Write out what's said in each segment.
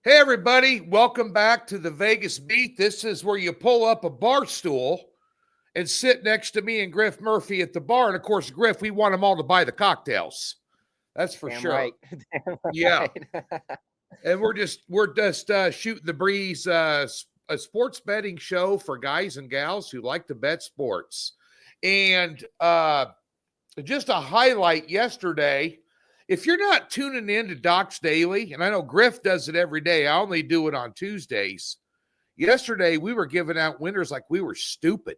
Hey, everybody. Welcome back to the Vegas Beat. This is where you pull up a bar stool and sit next to me and Griff Murphy at the bar. And, of course, Griff, we want them all to buy the cocktails. That's for Damn sure. right. Damn Yeah. right. And we're just shooting the breeze, a sports betting show for guys and gals who like to bet sports. And just a highlight yesterday. If you're not tuning in to Doc's Daily, and I know Griff does it every day, I only do it on Tuesdays. Yesterday, we were giving out winners like we were stupid.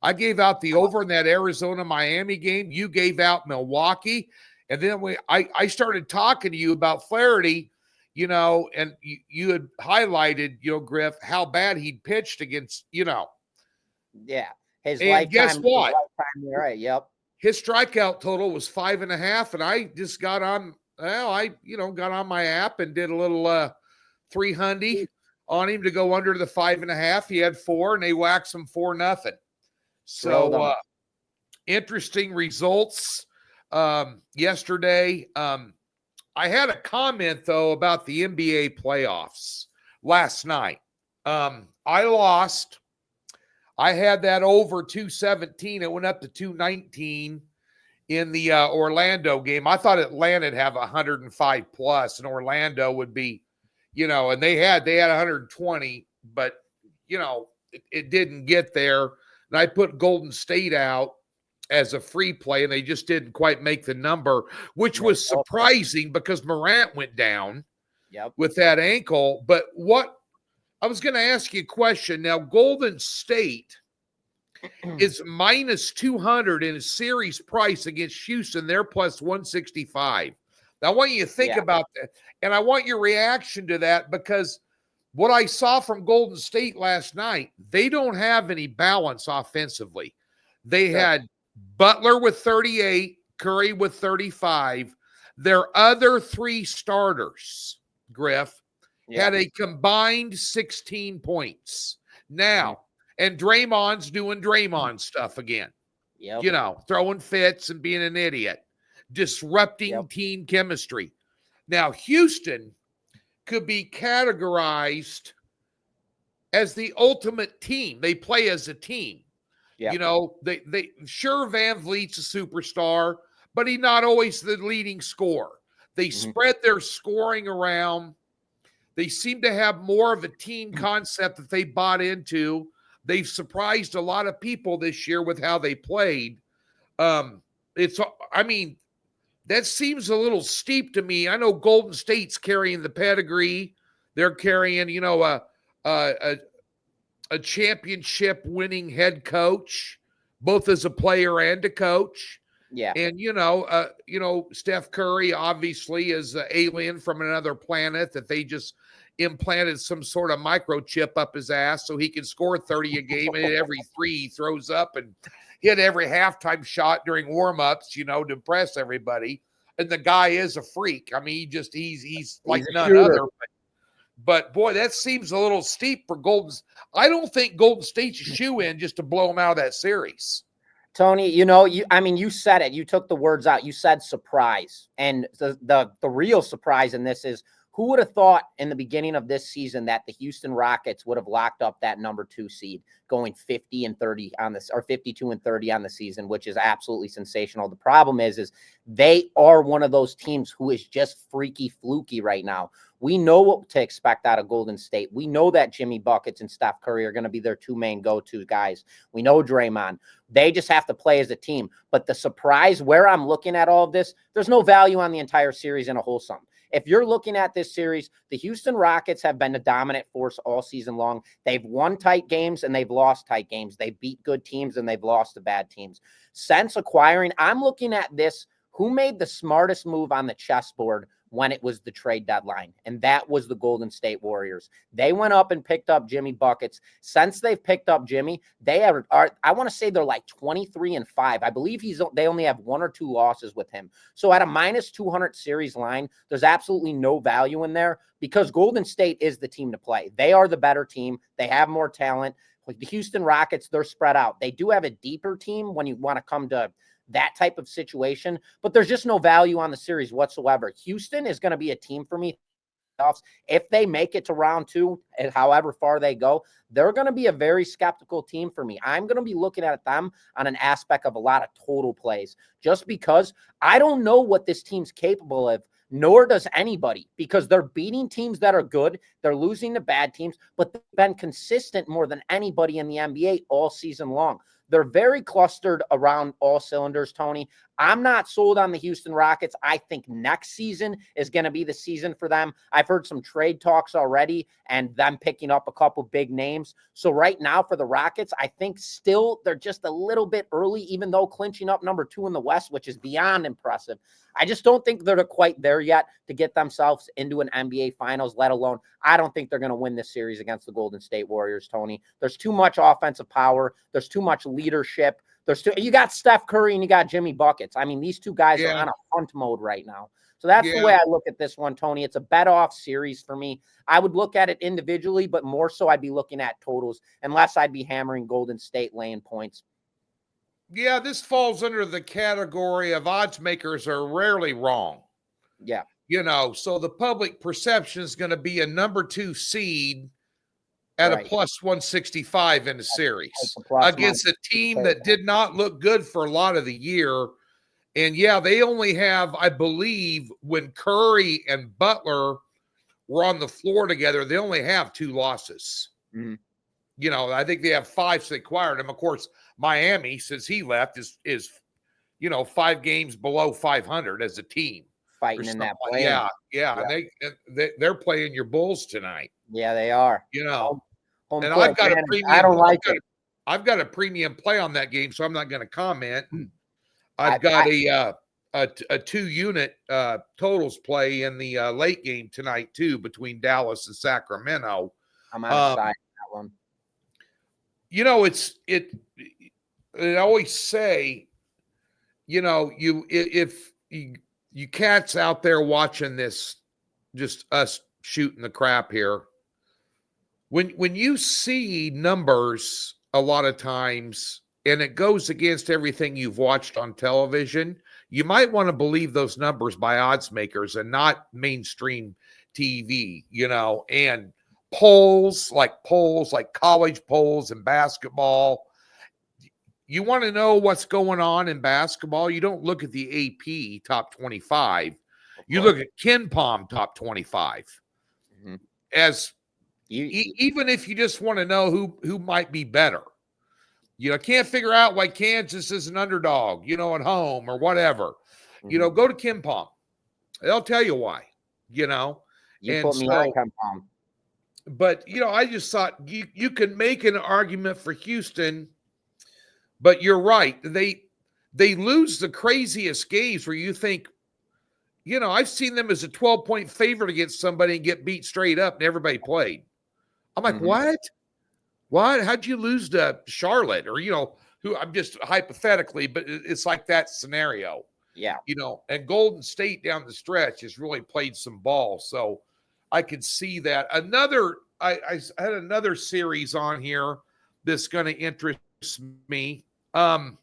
I gave out the over in that Arizona-Miami game. You gave out Milwaukee. And then I started talking to you about Flaherty, and you had highlighted, Griff, how bad he'd pitched against, Yeah. His And lifetime. guess what? Right. Yep. His strikeout total was 5.5, and I just got on. Well, got on my app and did a little 300 on him to go under the 5.5. He had 4, and they waxed him 4-0. So interesting results yesterday. I had a comment though about the NBA playoffs last night. I lost. I had that over 217. It went up to 219 in the Orlando game. I thought Atlanta'd have 105 plus, and Orlando would be, and they had 120, but it didn't get there. And I put Golden State out as a free play, and they just didn't quite make the number, which was surprising because Morant went down with that ankle. But I was going to ask you a question. Now, Golden State is minus 200 in a series price against Houston. They're plus 165. Now, I want you to think about that, and I want your reaction to that, because what I saw from Golden State last night, they don't have any balance offensively. They had Butler with 38, Curry with 35. Their other 3 starters, Griff, had a combined 16 points. Now, and Draymond's doing Draymond stuff again. Throwing fits and being an idiot, disrupting team chemistry. Now, Houston could be categorized as the ultimate team. They play as a team. They sure Van Vliet's a superstar, but he's not always the leading scorer. They spread their scoring around. They seem to have more of a team concept that they bought into. They've surprised a lot of people this year with how they played. That seems a little steep to me. I know Golden State's carrying the pedigree. They're carrying, a championship winning head coach, both as a player and a coach. Yeah. And, Steph Curry obviously is an alien from another planet that they just implanted some sort of microchip up his ass so he can score 30 a game and hit every 3 he throws up and hit every halftime shot during warmups, to impress everybody. And the guy is a freak. I mean, he's like none other. But boy, that seems a little steep for I don't think Golden State's a shoe-in just to blow them out of that series. Tony, you said it. You took the words out. You said surprise. And the real surprise in this is, who would have thought in the beginning of this season that the Houston Rockets would have locked up that number 2 seed, going 50-30 on this, or 52-30 on the season, which is absolutely sensational. The problem is they are one of those teams who is just freaky fluky right now. We know what to expect out of Golden State. We know that Jimmy Buckets and Steph Curry are going to be their 2 main go-to guys. We know Draymond. They just have to play as a team. But the surprise, where I'm looking at all of this, there's no value on the entire series in a whole sum. If you're looking at this series, the Houston Rockets have been the dominant force all season long. They've won tight games and they've lost tight games. They beat good teams and they've lost to bad teams. Since acquiring, I'm looking at this, who made the smartest move on the chessboard when it was the trade deadline, and that was the Golden State Warriors. They went up and picked up Jimmy Buckets. Since they've picked up Jimmy, they are I want to say they're like 23-5. I believe they only have 1 or 2 losses with him. So at a minus 200 series line, there's absolutely no value in there because Golden State is the team to play. They are the better team. They have more talent. Like the Houston Rockets, they're spread out. They do have a deeper team when you want to come to that type of situation, but there's just no value on the series whatsoever. Houston is going to be a team for me playoffs, if they make it to round 2, and however far they go, they're going to be a very skeptical team for me. I'm going to be looking at them on an aspect of a lot of total plays, just because I don't know what this team's capable of, nor does anybody, because they're beating teams that are good. They're losing to bad teams, but they've been consistent more than anybody in the NBA all season long. They're very clustered around all cylinders, Tony. I'm not sold on the Houston Rockets. I think next season is going to be the season for them. I've heard some trade talks already and them picking up a couple big names. So right now for the Rockets, I think still they're just a little bit early, even though clinching up number 2 in the West, which is beyond impressive. I just don't think they're quite there yet to get themselves into an NBA Finals, let alone I don't think they're going to win this series against the Golden State Warriors, Tony. There's too much offensive power. There's too much leadership. You got Steph Curry and you got Jimmy Buckets. I mean, these two guys are on a hunt mode right now. So that's the way I look at this one, Tony. It's a bet-off series for me. I would look at it individually, but more so I'd be looking at totals, unless I'd be hammering Golden State laying points. Yeah, this falls under the category of odds makers are rarely wrong. Yeah. So the public perception is going to be a number 2 seed at a plus 165 in the series against a team that did not look good for a lot of the year. And they only have, I believe, when Curry and Butler were on the floor together, they only have 2 losses. Mm-hmm. I think they have 5 since they acquired him. Of course, Miami, since he left, is 5 games below 500 as a team. Fighting in that play. Yeah. And they're playing your Bulls tonight. Yeah, they are. And I've got a premium. I don't like it. I've got a premium play on that game, so I'm not going to comment. I've got a 2-unit totals play in the late game tonight too, between Dallas and Sacramento. I'm outside that one. I always say, if you cats out there watching this, just us shooting the crap here. When you see numbers a lot of times and it goes against everything you've watched on television, you might want to believe those numbers by odds makers and not mainstream TV, and polls like college polls and basketball. You want to know what's going on in basketball? You don't look at the AP top 25. You look at KenPom top 25. Mm-hmm. Even if you just want to know who might be better. Can't figure out why Kansas is an underdog, at home or whatever. Mm-hmm. Go to KenPom. They'll tell you why, You put me on KenPom. But, I just thought you can make an argument for Houston, but you're right. They lose the craziest games where you think, I've seen them as a 12-point favorite against somebody and get beat straight up and everybody played. I'm like, what? How'd you lose to Charlotte or, who I'm just hypothetically, but it's like that scenario. Yeah. And Golden State down the stretch has really played some ball. So I could see that. I had another series on here that's going to interest me. Let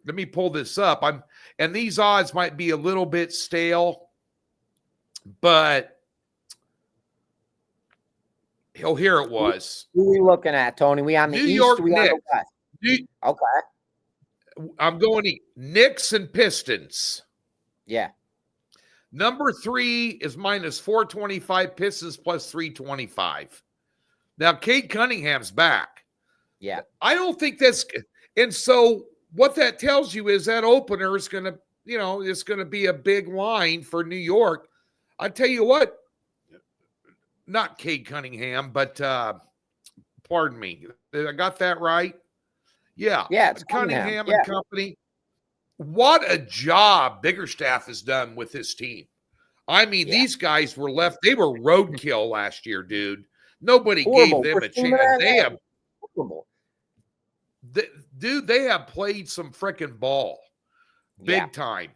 me pull this up. And these odds might be a little bit stale, but here it was. Who are we looking at, Tony? We on the New East? York We Knicks. on the West? Okay. I'm going to Knicks and Pistons. Yeah. Number 3 is minus 425, Pistons plus 325. Now, Cade Cunningham's back. Yeah. I don't think that's – and so what that tells you is that opener is going to, it's going to be a big line for New York. I tell you what, not Cade Cunningham, but pardon me. I got that right? Yeah. Yeah, it's Cunningham and company. What a job Biggerstaff has done with this team. I mean, these guys were left. They were roadkill last year, dude. Nobody gave them a chance. They have played some freaking ball. Big time.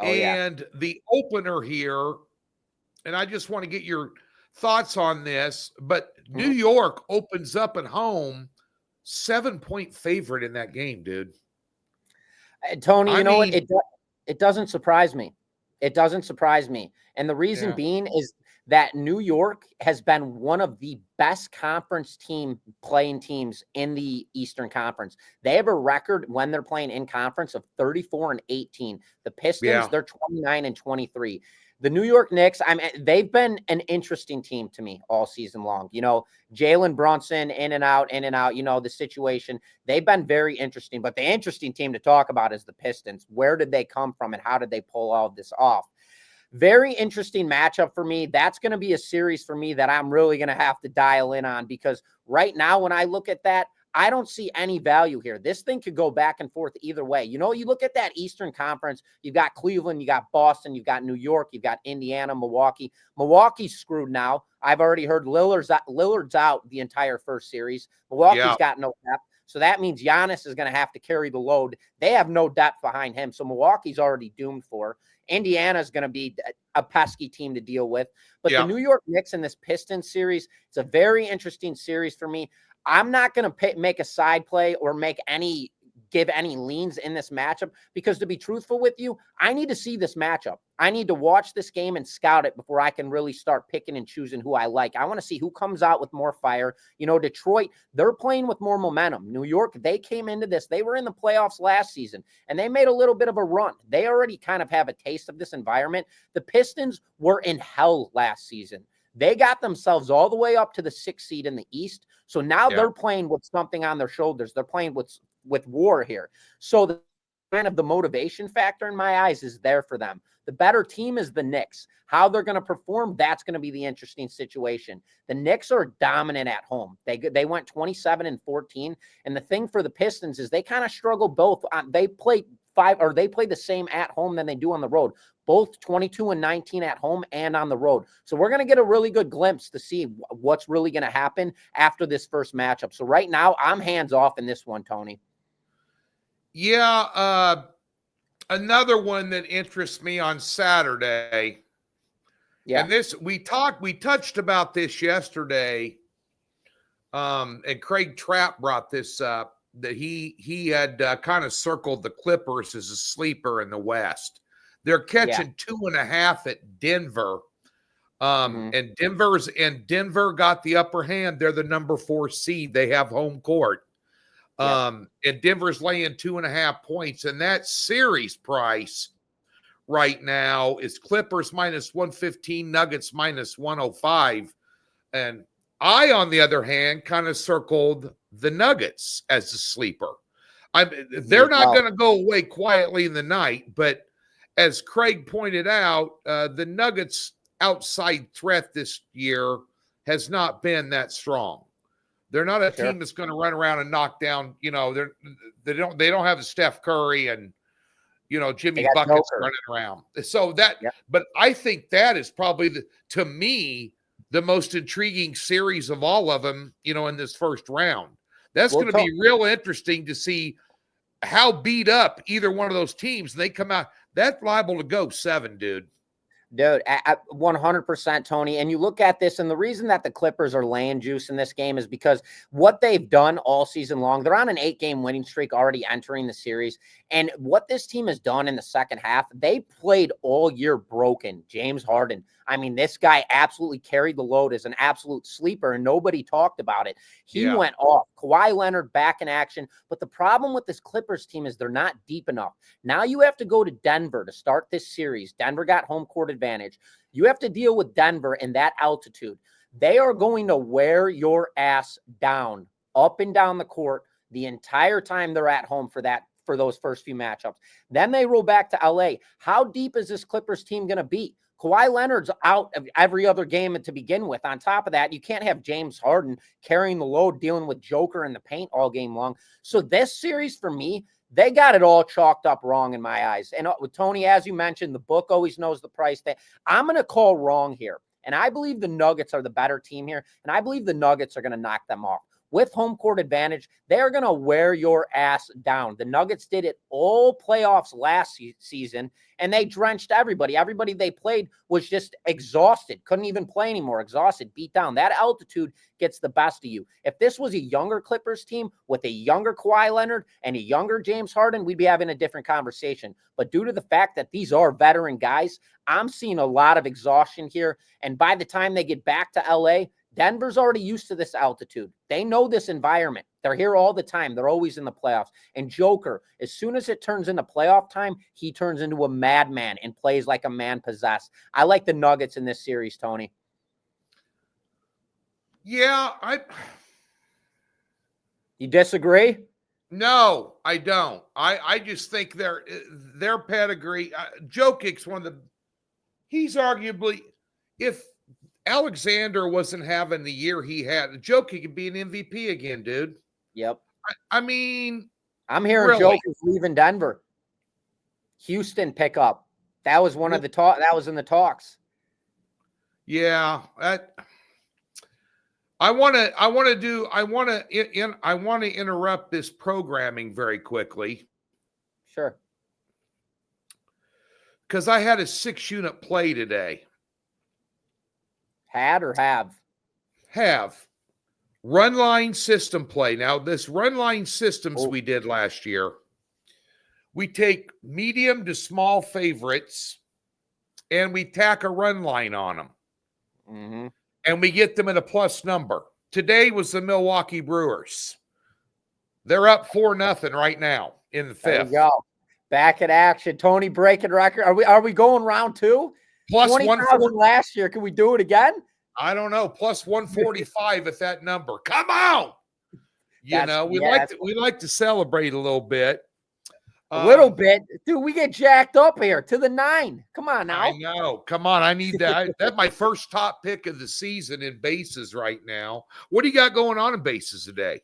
And the opener here, and I just want to get your thoughts on this, but New York opens up at home, 7-point favorite in that game, dude. Tony, you know what? It doesn't surprise me. It doesn't surprise me. And the reason being is that New York has been one of the best conference playing teams in the Eastern Conference. They have a record when they're playing in conference of 34-18. The Pistons, they're 29-23. The New York Knicks, they've been an interesting team to me all season long. You know, Jalen Brunson in and out, you know, the situation. They've been very interesting. But the interesting team to talk about is the Pistons. Where did they come from and how did they pull all of this off? Very interesting matchup for me. That's going to be a series for me that I'm really going to have to dial in on, because right now when I look at that, I don't see any value here. This thing could go back and forth either way. You know, you look at that Eastern Conference, you've got Cleveland, you got Boston, you've got New York, you've got Indiana, Milwaukee. Milwaukee's screwed now. I've already heard Lillard's out the entire first series. Milwaukee's got no depth. So that means Giannis is going to have to carry the load. They have no depth behind him. So Milwaukee's already doomed for. Indiana is going to be a pesky team to deal with. But the New York Knicks in this Pistons series, it's a very interesting series for me. I'm not going to make a side play or give any leans in this matchup, because to be truthful with you, I need to see this matchup. I need to watch this game and scout it before I can really start picking and choosing who I like. I want to see who comes out with more fire. You know, Detroit, they're playing with more momentum. New York, they came into this. They were in the playoffs last season, and they made a little bit of a run. They already kind of have a taste of this environment. The Pistons were in hell last season. They got themselves all the way up to the 6th seed in the East. So now they're playing with something on their shoulders. They're playing with war here. So the kind of the motivation factor in my eyes is there for them. The better team is the Knicks. How they're going to perform, that's going to be the interesting situation. The Knicks are dominant at home. They went 27-14. And the thing for the Pistons is they kind of struggle both. They play the same at home than they do on the road. Both 22-19 at home and on the road. So we're going to get a really good glimpse to see what's really going to happen after this first matchup. So right now, I'm hands off in this one, Tony. Yeah, another one that interests me on Saturday. Yeah. And this, we touched about this yesterday. And Craig Trapp brought this up, that he had kind of circled the Clippers as a sleeper in the West. They're catching 2.5 at Denver. And Denver got the upper hand. They're the number 4 seed. They have home court. And Denver's laying 2.5 points. And that series price right now is Clippers -115, Nuggets -105. And I, on the other hand, kind of circled the Nuggets as a sleeper. They're not going to go away quietly in the night, but as Craig pointed out, the Nuggets' outside threat this year has not been that strong. They're not a team that's going to run around and knock down. You know, they don't have a Steph Curry and, you know, Jimmy Buckets running around. So but I think that is probably to me the most intriguing series of all of them. You know, in this first round, that's going to be real interesting to see how beat up either one of those teams they come out. That's liable to go 7, dude. Dude, 100%, Tony. And you look at this, and the reason that the Clippers are laying juice in this game is because what they've done all season long, they're on an 8-game winning streak already entering the series. And what this team has done in the second half, they played all year broken. James Harden, I mean, this guy absolutely carried the load as an absolute sleeper, and nobody talked about it. He went off. Kawhi Leonard back in action. But the problem with this Clippers team is they're not deep enough. Now you have to go to Denver to start this series. Denver got home court advantage. You have to deal with Denver in that altitude. They are going to wear your ass down, up and down the court the entire time they're at home for those first few matchups. Then they roll back to LA. How deep is this Clippers team going to be? Kawhi Leonard's out of every other game to begin with. On top of that, you can't have James Harden carrying the load, dealing with Joker in the paint all game long. So this series for me, they got it all chalked up wrong in my eyes. And with Tony, as you mentioned, the book always knows the price. I'm going to call wrong here. And I believe the Nuggets are the better team here. And I believe the Nuggets are going to knock them off. with home court advantage, they're going to wear your ass down. The Nuggets did it all playoffs last season, and they drenched everybody. Everybody they played was just exhausted, couldn't even play anymore, exhausted, beat down. That altitude gets the best of you. If this was a younger Clippers team with a younger Kawhi Leonard and a younger James Harden, we'd be having a different conversation. But due to the fact that these are veteran guys, I'm seeing a lot of exhaustion here. And by the time they get back to LA, Denver's already used to this altitude. They know this environment. They're here all the time. They're always in the playoffs. And Joker, as soon as it turns into playoff time, he turns into a madman and plays like a man possessed. I like the Nuggets in this series, Tony. Yeah, You disagree? No, I don't. I just think their pedigree. Jokic's he's arguably, if Alexander wasn't having the year he had, Jokic could be an MVP again, dude. Yep. I mean, I'm hearing really? Joker's leaving Denver. Houston pickup. That was one of the talk. That was in the talks. Yeah, I want to interrupt this programming very quickly. Sure. Because I had a 6-unit play today. Had or have? Have. Run line system play. Now, this run line systems we did last year, we take medium to small favorites and we tack a run line on them. Mm-hmm. And we get them at a plus number. Today was the Milwaukee Brewers. They're up 4-0 right now in the 5th. There you go. Back in action. Tony breaking record. Are we going round 2? Plus 20,000 last year. Can we do it again? I don't know. Plus 145 at that number. Come on. We like to celebrate a little bit. A little bit. Dude, we get jacked up here to the 9. Come on now. I know. Come on. I need that. That's my first top pick of the season in bases right now. What do you got going on in bases today?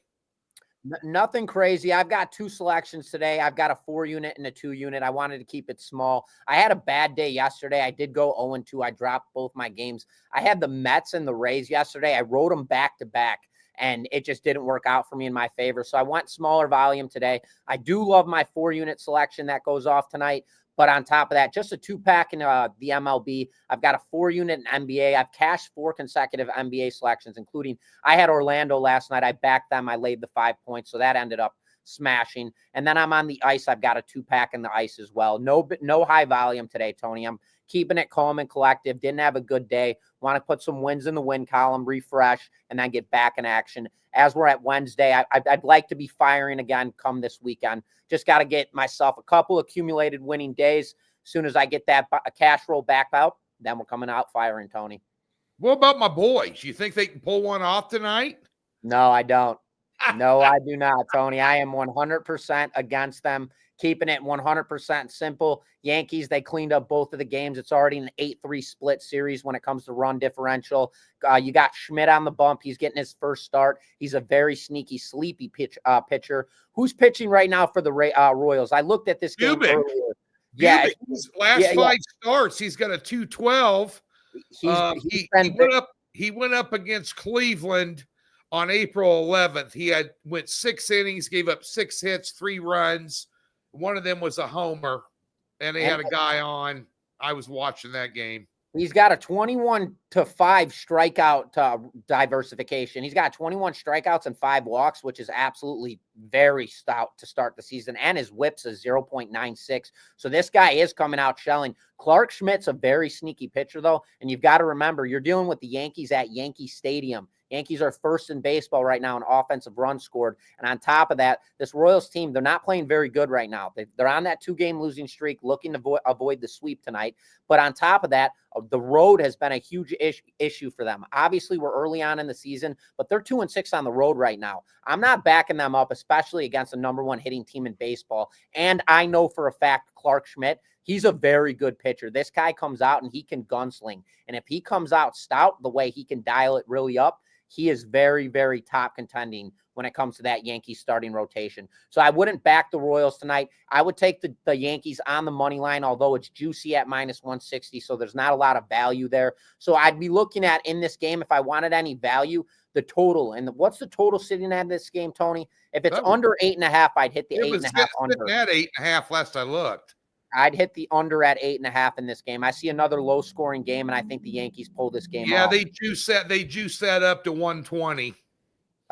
Nothing crazy. I've got 2 selections today. I've got a 4-unit and a 2-unit. I wanted to keep it small. I had a bad day yesterday. I did go 0-2. I dropped both my games. I had the Mets and the Rays yesterday. I wrote them back to back, and it just didn't work out for me in my favor. So I went smaller volume today. I do love my 4-unit selection that goes off tonight. But on top of that, just a 2-pack in the MLB. I've got a 4-unit in NBA. I've cashed 4 consecutive NBA selections, including I had Orlando last night. I backed them. I laid the 5 points, so that ended up smashing. And then I'm on the ice. I've got a 2-pack in the ice as well. No high volume today, Tony. I'm keeping it calm and collective. Didn't have a good day. Want to put some wins in the win column, refresh, and then get back in action. As we're at Wednesday, I'd like to be firing again come this weekend. Just got to get myself a couple accumulated winning days. As soon as I get that cash roll back out, then we're coming out firing, Tony. What about my boys? You think they can pull one off tonight? No, I don't. No, I do not, Tony. I am 100% against them. Keeping it 100% simple. Yankees, they cleaned up both of the games. It's already an 8-3 split series when it comes to run differential. You got Schmidt on the bump. He's getting his first start. He's a very sneaky, sleepy pitcher. Who's pitching right now for the Royals? I looked at this game earlier. Yeah, last 5 starts, he's got a 2.12. He went up against Cleveland on April 11th. He went 6 innings, gave up 6 hits, 3 runs. One of them was a homer, and they had a guy on. I was watching that game. He's got a 21-5 strikeout diversification. He's got 21 strikeouts and 5 walks, which is absolutely very stout to start the season. And his whip's a 0.96. So this guy is coming out shelling. Clark Schmidt's a very sneaky pitcher, though. And you've got to remember, you're dealing with the Yankees at Yankee Stadium. Yankees are first in baseball right now in offensive runs scored. And on top of that, this Royals team, they're not playing very good right now. They're on that 2-game losing streak, looking to avoid the sweep tonight. But on top of that, the road has been a huge issue for them. Obviously, we're early on in the season, but they're 2-6 on the road right now. I'm not backing them up, especially against the #1 hitting team in baseball. And I know for a fact, Clark Schmidt, he's a very good pitcher. This guy comes out and he can gunsling. And if he comes out stout, the way he can dial it really up, he is very, very top contending when it comes to that Yankees starting rotation. So I wouldn't back the Royals tonight. I would take the Yankees on the money line, although it's juicy at -160, so there's not a lot of value there. So I'd be looking at in this game, if I wanted any value, the total. And what's the total sitting at this game, Tony? If it's Oh, under 8.5, I'd hit the it 8.5 was sitting under. at 8.5 last I looked. I'd hit the under at 8.5 in this game. I see another low scoring game, and I think the Yankees pull this game off. They juice that up to 120.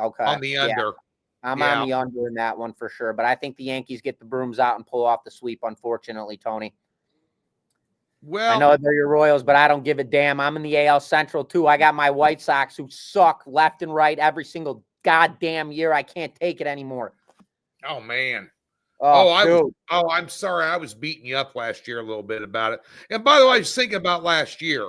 Okay. On the under. I'm on the under in that one for sure. But I think the Yankees get the brooms out and pull off the sweep, unfortunately, Tony. Well, I know they're your Royals, but I don't give a damn. I'm in the AL Central, too. I got my White Sox who suck left and right every single goddamn year. I can't take it anymore. Oh, man. Dude. I'm sorry. I was beating you up last year a little bit about it. And by the way, I was thinking about last year.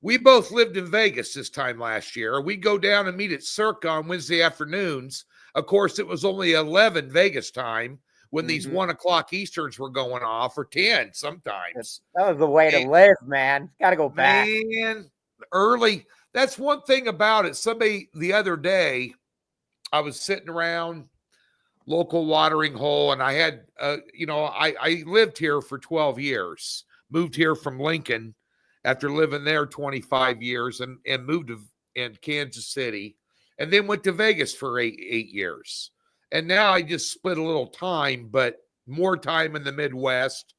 We both lived in Vegas this time last year. We go down and meet at Circa on Wednesday afternoons. Of course, it was only 11 Vegas time when these 1 o'clock Easterns were going off, or 10 sometimes. That was the way to live, man. Got to go back. Man, early. That's one thing about it. Somebody the other day, I was sitting around local watering hole, and I had, I lived here for 12 years, moved here from Lincoln after living there 25 years and moved in Kansas City, and then went to Vegas for eight years. And now I just split a little time, but more time in the Midwest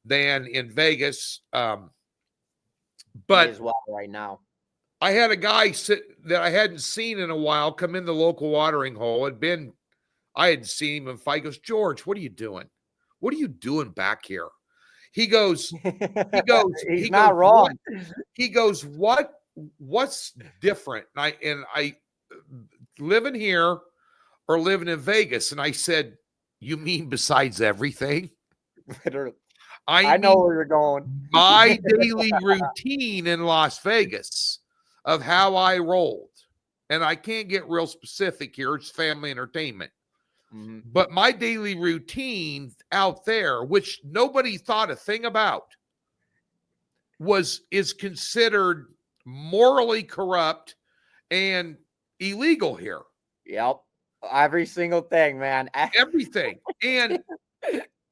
than in Vegas. But as well right now, I had a guy that I hadn't seen in a while come in the local watering hole. I hadn't seen him in fight. He goes, "George, what are you doing? What are you doing back here?" He goes, he's not wrong. He goes, what's different? And I living here or living in Vegas. And I said, "You mean besides everything?" Literally. I know where you're going. My daily routine in Las Vegas of how I rolled. And I can't get real specific here. It's family entertainment. Mm-hmm. But my daily routine out there, which nobody thought a thing about, is considered morally corrupt and illegal here. Yep. Every single thing, man. Everything. And,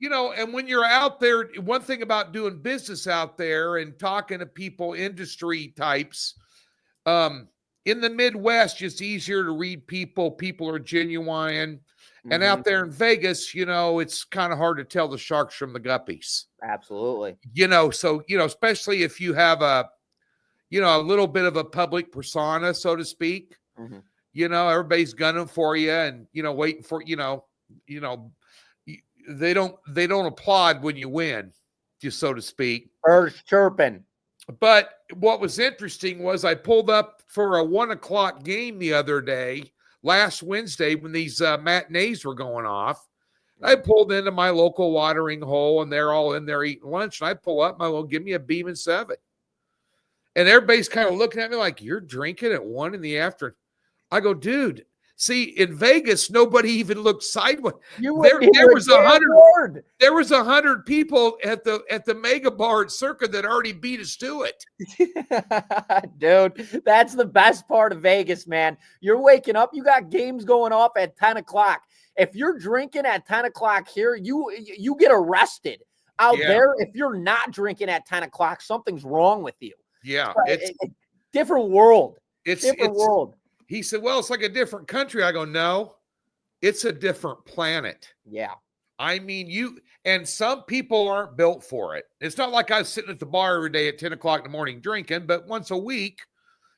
and when you're out there, one thing about doing business out there and talking to people, industry types, in the Midwest, it's easier to read people. People are genuine. And out there in Vegas, it's kind of hard to tell the sharks from the guppies. Absolutely. So, especially if you have a little bit of a public persona, so to speak, everybody's gunning for you and, waiting for, they don't applaud when you win, just so to speak. Birds chirping. But what was interesting was I pulled up for a 1 o'clock game the other day, last Wednesday, when these matinees were going off. I pulled into my local watering hole, and they're all in there eating lunch. And I pull up, give me a Beam 7. And everybody's kind of looking at me like, "You're drinking at 1 in the afternoon." I go, "Dude, see, in Vegas, nobody even looked sideways. There was 100 people at the mega bar at Circa that already beat us to it." Dude, that's the best part of Vegas, man. You're waking up, you got games going off at 10 o'clock. If you're drinking at 10 o'clock here, you get arrested. Out there, if you're not drinking at 10 o'clock, something's wrong with you. Yeah. It's a different world. It's different world. He said, "Well, it's like a different country." I go, "No, it's a different planet." Yeah. I mean, and some people aren't built for it. It's not like I was sitting at the bar every day at 10 o'clock in the morning drinking, but once a week,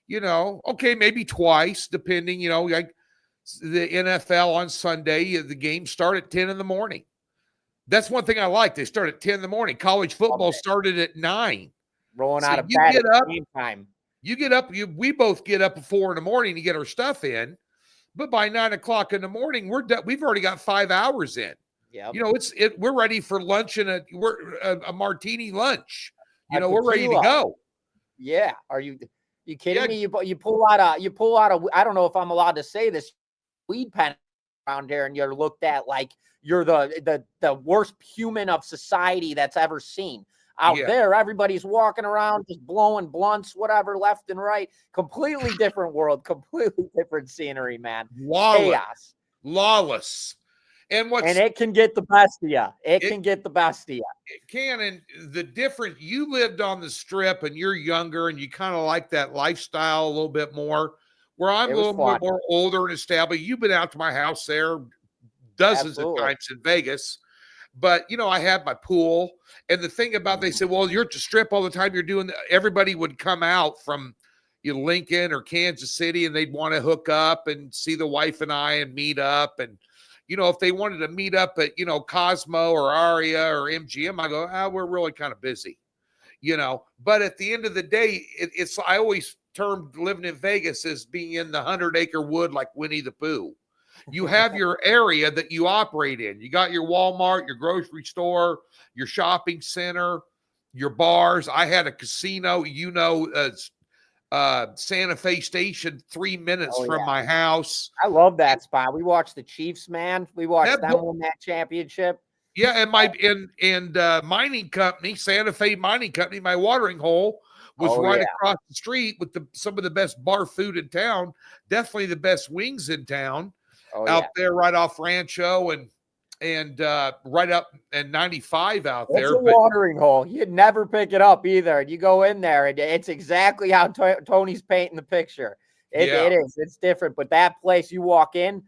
okay, maybe twice, depending, like the NFL on Sunday, the games start at 10 in the morning. That's one thing I like. They start at 10 in the morning. College football started at 9. Rolling out of bed at game time. You get up, we both get up at 4 in the morning to get our stuff in, but by 9 o'clock in the morning, we've already got 5 hours in. Yeah. We're ready for lunch and a martini lunch. We're ready to go. Yeah. Are you kidding me? You pull out a, I don't know if I'm allowed to say this, weed pen around there, and you're looked at like you're the worst human of society that's ever seen. Out there, everybody's walking around just blowing blunts, whatever, left and right. Completely different world, completely different scenery, man. Chaos. Lawless. And it can get the best of you. It can get the best of you. It can. And the difference, you lived on the Strip and you're younger and you kind of like that lifestyle a little bit more. where I'm It a was little fun. more older and established. You've been out to my house there dozens of Absolutely. times in Vegas. But, I had my pool. And the thing about, they said, well, you're at the strip all the time. Everybody would come out from Lincoln or Kansas City, and they'd want to hook up and see the wife and I and meet up. And, if they wanted to meet up at, Cosmo or Aria or MGM, I go, we're really kind of busy, But at the end of the day, I always termed living in Vegas as being in the 100-acre wood like Winnie the Pooh. You have your area that you operate in. You got your Walmart, your grocery store, your shopping center, your bars. I had a casino, Santa Fe Station, 3 minutes from my house. I love that spot. We watched the Chiefs, man. We watched them win that championship. Yeah, and my mining company, Santa Fe Mining Company, my watering hole was across the street with some of the best bar food in town. Definitely the best wings in town. Out there, right off Rancho and right up and 95 out there. It's a watering hole. You'd never pick it up either. And you go in there, and it's exactly how Tony's painting the picture. It is. It's different. But that place, you walk in,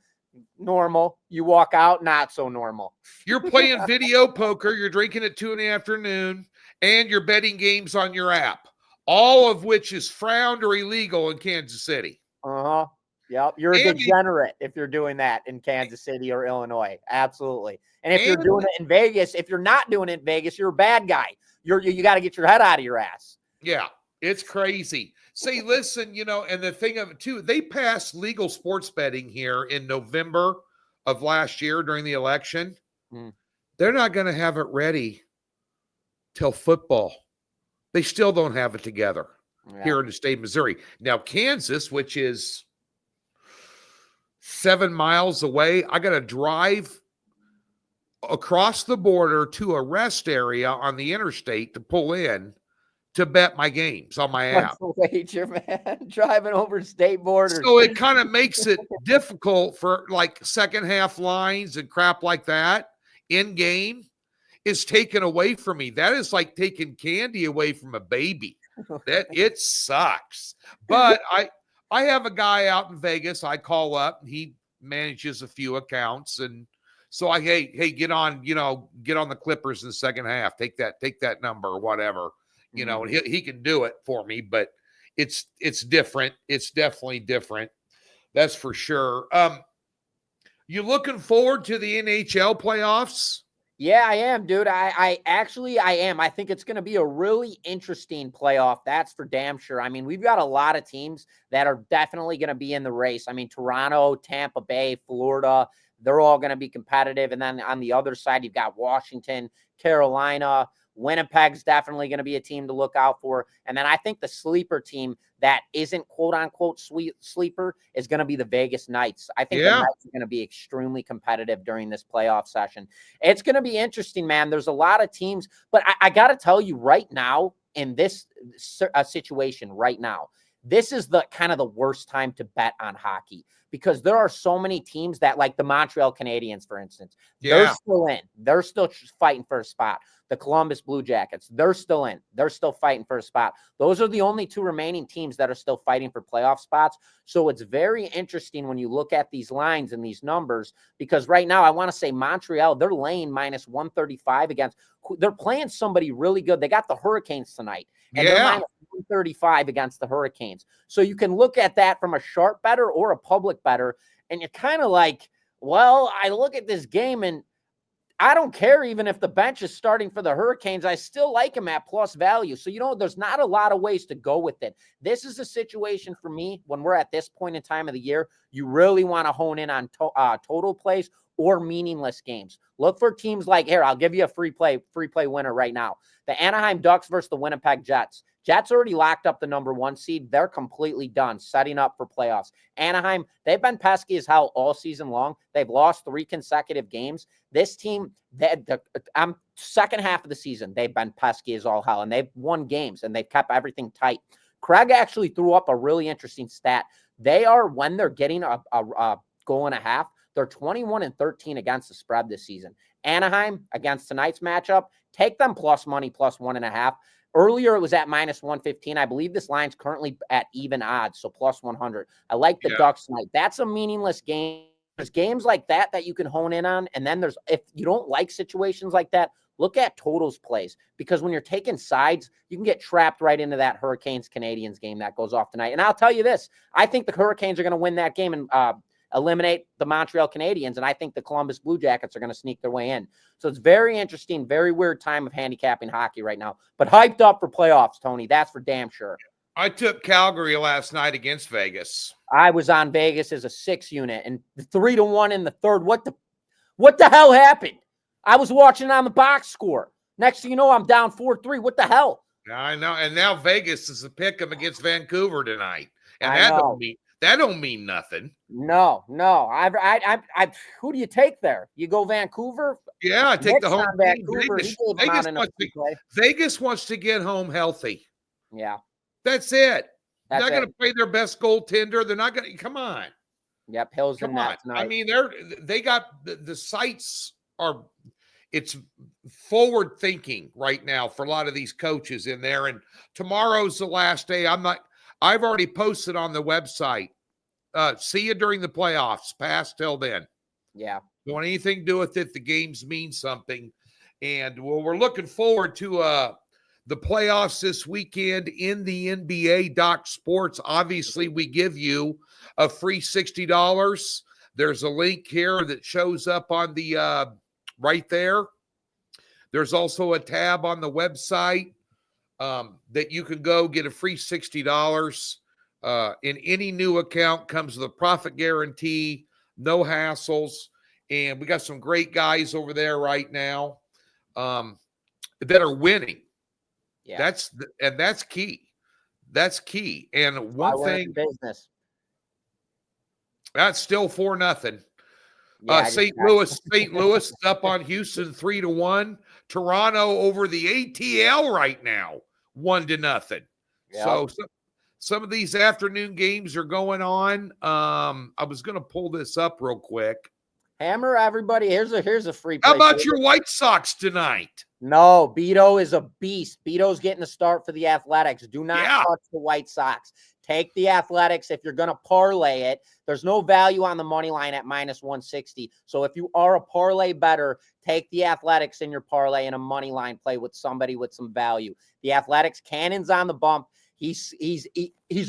normal. You walk out, not so normal. You're playing video poker. You're drinking at 2 p.m, and you're betting games on your app, all of which is frowned or illegal in Kansas City. Uh-huh. Yep, you're a degenerate if you're doing that in Kansas City or Illinois. Absolutely. And if you're doing it in Vegas, if you're not doing it in Vegas, you're a bad guy. You got to get your head out of your ass. Yeah, it's crazy. Say, listen, and the thing of it too, they passed legal sports betting here in November of last year during the election. They're not going to have it ready till football. They still don't have it together here in the state of Missouri. Now, Kansas, which is 7 miles away, I got to drive across the border to a rest area on the interstate to pull in to bet my games on my app. That's a wager, man. Driving over state borders. So it kind of makes it difficult for like second half lines and crap like that. In game is taken away from me. That is like taking candy away from a baby. That it sucks. But I have a guy out in Vegas. I call up, and he manages a few accounts, and so hey, get on the Clippers in the second half. Take that number or whatever, and he can do it for me. But it's different. It's definitely different. That's for sure. You looking forward to the NHL playoffs? Yeah, I am, dude. I am. I think it's going to be a really interesting playoff. That's for damn sure. I mean, we've got a lot of teams that are definitely going to be in the race. I mean, Toronto, Tampa Bay, Florida, they're all going to be competitive. And then on the other side, you've got Washington, Carolina, Winnipeg's definitely going to be a team to look out for. And then I think the sleeper team that isn't quote unquote sleeper is going to be the Vegas Knights. I think the Knights are going to be extremely competitive during this playoff session. It's going to be interesting, man. There's a lot of teams, but I got to tell you right now in this situation right now, this is the kind of the worst time to bet on hockey because there are so many teams that, like the Montreal Canadiens, for instance, they're still in. They're still fighting for a spot. The Columbus Blue Jackets, they're still in. They're still fighting for a spot. Those are the only two remaining teams that are still fighting for playoff spots. So it's very interesting when you look at these lines and these numbers, because right now I want to say Montreal, they're laying minus 135 against. They're playing somebody really good. They got the Hurricanes tonight, and they're minus 135 against the Hurricanes. So you can look at that from a sharp better or a public better, and you're kind of like, well, I look at this game and I don't care even if the bench is starting for the Hurricanes. I still like him at plus value. So, there's not a lot of ways to go with it. This is a situation for me when we're at this point in time of the year. You really want to hone in on total plays or meaningless games. Look for teams like, here, I'll give you a free play winner right now. The Anaheim Ducks versus the Winnipeg Jets. Jets already locked up the number 1 seed. They're completely done, setting up for playoffs. Anaheim, they've been pesky as hell all season long. They've lost 3 consecutive games. This team, second half of the season, they've been pesky as all hell, and they've won games, and they've kept everything tight. Craig actually threw up a really interesting stat. They are, when they're getting a goal and a half, they're 21-13 against the spread this season. Anaheim, against tonight's matchup, take them plus money, plus 1.5. Earlier, it was at minus 115. I believe this line's currently at even odds, so plus 100. I like the Ducks tonight. That's a meaningless game. There's games like that that you can hone in on. And then if you don't like situations like that, look at totals plays, because when you're taking sides, you can get trapped right into that Hurricanes-Canadiens game that goes off tonight. And I'll tell you this, I think the Hurricanes are going to win that game and eliminate the Montreal Canadiens, and I think the Columbus Blue Jackets are going to sneak their way in. So it's very interesting, very weird time of handicapping hockey right now, but hyped up for playoffs, Tony. That's for damn sure. I took Calgary last night against Vegas. I was on Vegas as a 6 unit and 3-1 in the third. What the hell happened? I was watching on the box score. Next thing you know, I'm down 4-3. What the hell? I know. And now Vegas is a pick 'em against Vancouver tonight. And that don't mean nothing. No. Who do you take there? You go Vancouver? Yeah, I take the home Vancouver. Vegas wants to get home healthy. Yeah. That's it. They're not going to play their best goaltender. They're not going to. Come on. Yep, Hills and Nets. I mean, they got the sites are. It's forward thinking right now for a lot of these coaches in there. And tomorrow's the last day. I've already posted on the website. See you during the playoffs. Pass till then. Yeah. Don't want anything to do with it. The games mean something. And we're looking forward to the playoffs this weekend in the NBA. DocSports. Obviously, we give you a free $60. There's a link here that shows up on the right there. There's also a tab on the website that you can go get a free $60 in any new account. Comes with a profit guarantee, no hassles, and we got some great guys over there right now that are winning. Yeah. That's key. That's key. And one thing, business. That's still 4-0. Yeah, St. Louis is up on Houston 3-1. Toronto over the ATL right now 1-0. Yep. So some of these afternoon games are going on. I was going to pull this up real quick. Hammer everybody. Here's a free play. How about your White Sox tonight? No, Beto is a beast. Beto's getting a start for the Athletics. Do not touch the White Sox. Take the Athletics if you're going to parlay it. There's no value on the money line at minus 160. So if you are a parlay bettor, take the Athletics in your parlay and a money line play with somebody with some value. The Athletics, Cannon's on the bump. He's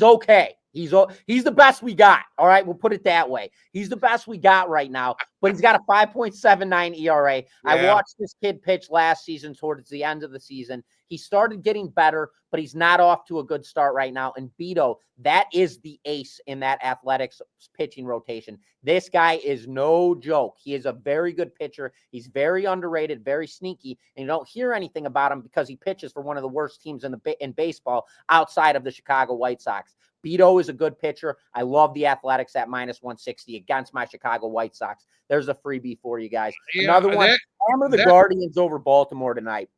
okay. He's the best we got. All right, we'll put it that way. He's the best we got right now, but he's got a 5.79 ERA. Yeah. I watched this kid pitch last season towards the end of the season. He started getting better, but he's not off to a good start right now. And Beto, that is the ace in that Athletics pitching rotation. This guy is no joke. He is a very good pitcher. He's very underrated, very sneaky, and you don't hear anything about him because he pitches for one of the worst teams in baseball outside of the Chicago White Sox. Beto is a good pitcher. I love the Athletics at minus 160 against my Chicago White Sox. There's a freebie for you guys. Another one, hammer the Guardians over Baltimore tonight.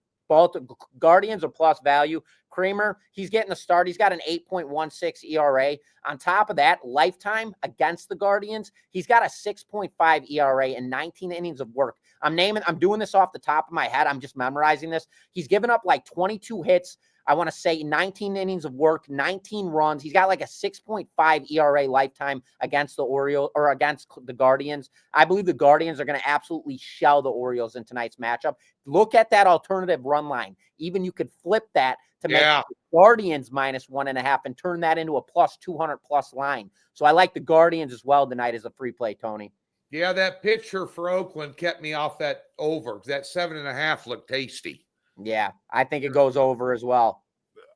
Guardians are plus value. Kramer, he's getting a start. He's got an 8.16 ERA. On top of that, lifetime against the Guardians, he's got a 6.5 ERA and 19 innings of work. I'm doing this off the top of my head. I'm just memorizing this. He's given up like 22 hits. I want to say 19 innings of work, 19 runs. He's got like a 6.5 ERA lifetime against the Orioles or against the Guardians. I believe the Guardians are going to absolutely shell the Orioles in tonight's matchup. Look at that alternative run line. Even you could flip that to make the Guardians minus 1.5 and turn that into a plus 200 plus line. So I like the Guardians as well tonight as a free play, Tony. Yeah, that pitcher for Oakland kept me off that over. That 7.5 looked tasty. Yeah, I think it goes over as well.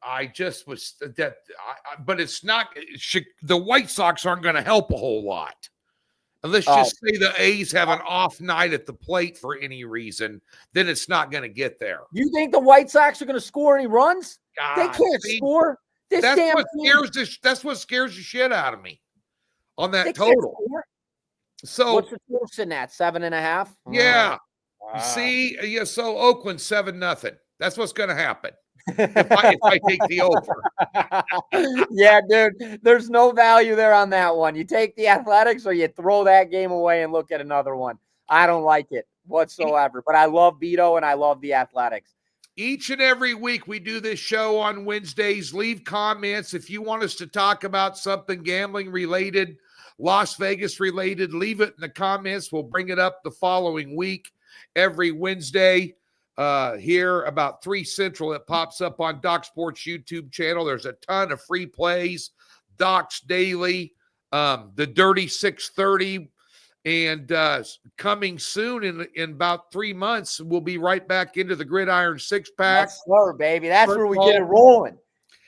I just was but it's not. The White Sox aren't going to help a whole lot. And let's just say the A's have an off night at the plate for any reason, then it's not going to get there. You think the White Sox are going to score any runs? They can't score. That's what scares the shit out of me on that total. So what's the total sitting at? 7.5? Yeah. See, so Oakland 7-0. That's what's going to happen if I take the over. Yeah, dude, there's no value there on that one. You take the Athletics or you throw that game away and look at another one. I don't like it whatsoever, but I love Beto and I love the Athletics. Each and every week we do this show on Wednesdays. Leave comments if you want us to talk about something gambling related, Las Vegas related. Leave it in the comments. We'll bring it up the following week. Every Wednesday here about 3 Central, it pops up on DocSports YouTube channel. There's a ton of free plays, Docs Daily, the Dirty 630. And coming soon in about 3 months, we'll be right back into the Gridiron Six-Pack. Yes, sir, baby. That's where we get it rolling.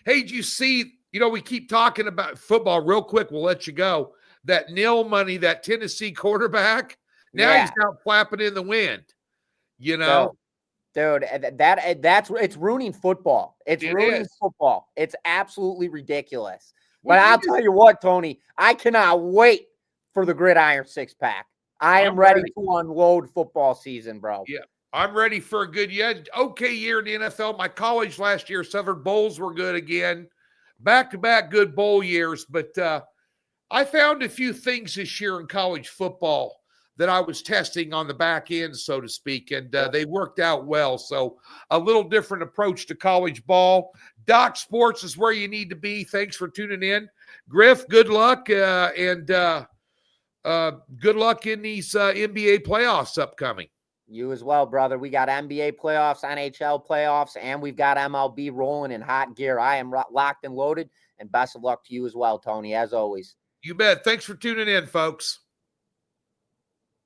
Hey, did you see, we keep talking about football real quick. We'll let you go. That nil money, that Tennessee quarterback, now he's out flapping in the wind, Dude, it's ruining football. It's ruining football. It's absolutely ridiculous. But I'll tell you what, Tony, I cannot wait for the Gridiron Six-Pack. I'm ready to unload football season, bro. Yeah, I'm ready for a good year. Okay year in the NFL. My college last year suffered. Bowls were good again. Back-to-back good bowl years. But I found a few things this year in college football that I was testing on the back end, so to speak, and they worked out well. So a little different approach to college ball. DocSports is where you need to be. Thanks for tuning in. Griff, good luck, and good luck in these NBA playoffs upcoming. You as well, brother. We got NBA playoffs, NHL playoffs, and we've got MLB rolling in hot gear. I am locked and loaded, and best of luck to you as well, Tony, as always. You bet. Thanks for tuning in, folks.